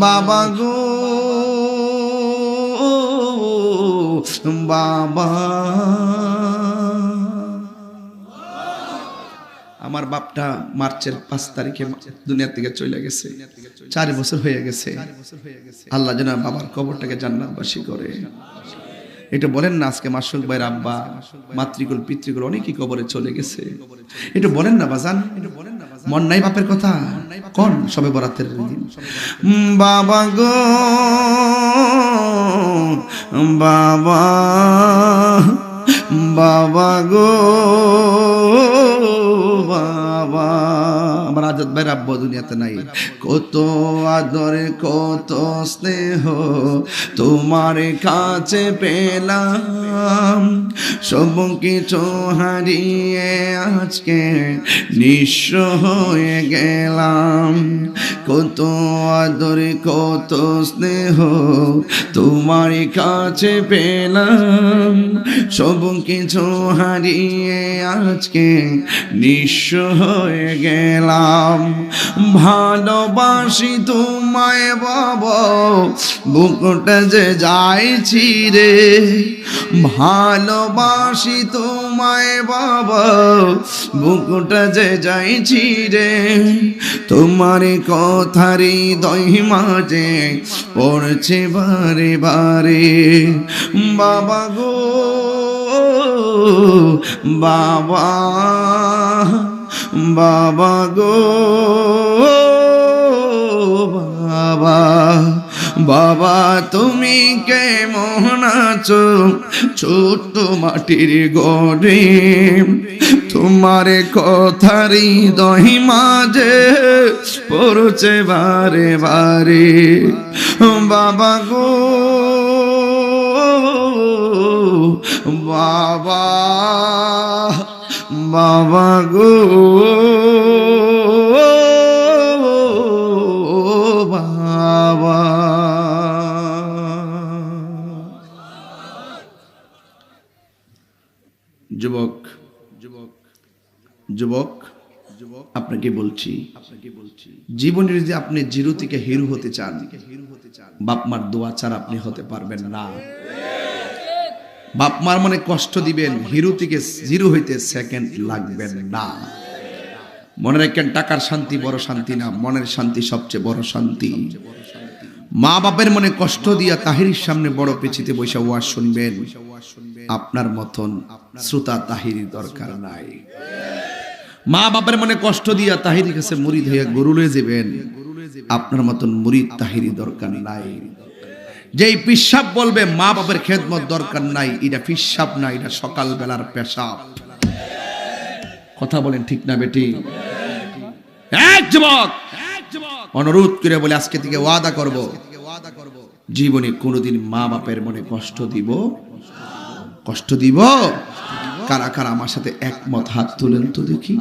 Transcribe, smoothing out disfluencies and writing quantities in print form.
বাবা গো বাবা, আমার বাপটা মার্চের 5 তারিখে দুনিয়া থেকে চলে গেছে। 4 বছর হয়ে গেছে। আল্লাহ যেন বাবার কবরটাকে জান্নাতবাসী করে। এটা বলেন না, আজকে মাসুক ভাইয়ের আব্বা, মাতৃকুল পিতৃকুল অনেকেই কবরে চলে গেছে। এটা বলেন না বাজান, মন নাই বাপের কথা কোন সবে বরাতের দিন। বাবা গো বাবা, বাবা গো বাবা, আমার আজাদ ভাইয়ের আব্বা দুনিয়াতে নাই। কত আদরে কত স্নেহ তোমার কাছে পেলাম, সব কিছু হারিয়ে আজকে নিঃস্ব হয়ে গেলাম। কত আদরে কত স্নেহ তোমার কাছে পেলাম, সব কিছু হারিয়ে আজকে নিঃস্ব হয়ে গেলাম। ভালোবাসি তোমায় বাবা, বুকটা যে যাইছি রে। ভালোবাসি তোমায় বাবা, বুকটা যে যাইছি রে। তোমার কথারই হৃদয় মাঝে পড়ছে বারে বারে। বাবা গো বাবা, বাবা গো বাবা, বাবা তুমি কেমন আছো ছোট্ট মাটির গড়ে। তোমার কথার হৃদয় মাঝে পড়ছে বারে বারে। বাবা গো বাবা, বাবা গো বাবা। যুবক যুবক যুবক যুবক, আপনাকে বলছি জীবনে যদি আপনি জিরো থেকে হিরো হতে চান, বাপ মার দোয়া ছাড়া আপনি হতে পারবেন না। বাপ মার মনে কষ্ট দিবেন, হিরো থেকে জিরো হইতে সেকেন্ড লাগবেন না। মনে রাখেন, টাকার শান্তি বড় শান্তি না, মনের শান্তি সবচেয়ে বড় শান্তি। মা বাপের মনে কষ্ট দিয়া তাহিরির সামনে বড় পেছিতে বৈশা ওয়াজ শুনবেন, আপনার মতন শ্রোতা তাহিরির দরকার নাই। মা বাপের মনে কষ্ট দিয়া তাহিরির কাছে মুরিদ হইয়া গরু লয়ে যাবেন, আপনার মতন মুরিদ তাহিরি দরকার নাই। যেই পিশাব বলবে মা বাপের খেদমত দরকার নাই, এটা পিশাব না, এটা সকাল বেলার পেশাব। কথা বলেন ঠিক না বেটি? এক যুবক অনুরোধ করে বলে আজকে থেকে ওয়াদা করব, জীবনে কোনোদিন মা বাপের মনে কষ্ট দিব কষ্ট দিব। কারা কারা আমার সাথে একমত হাত তুলেন তো দেখি।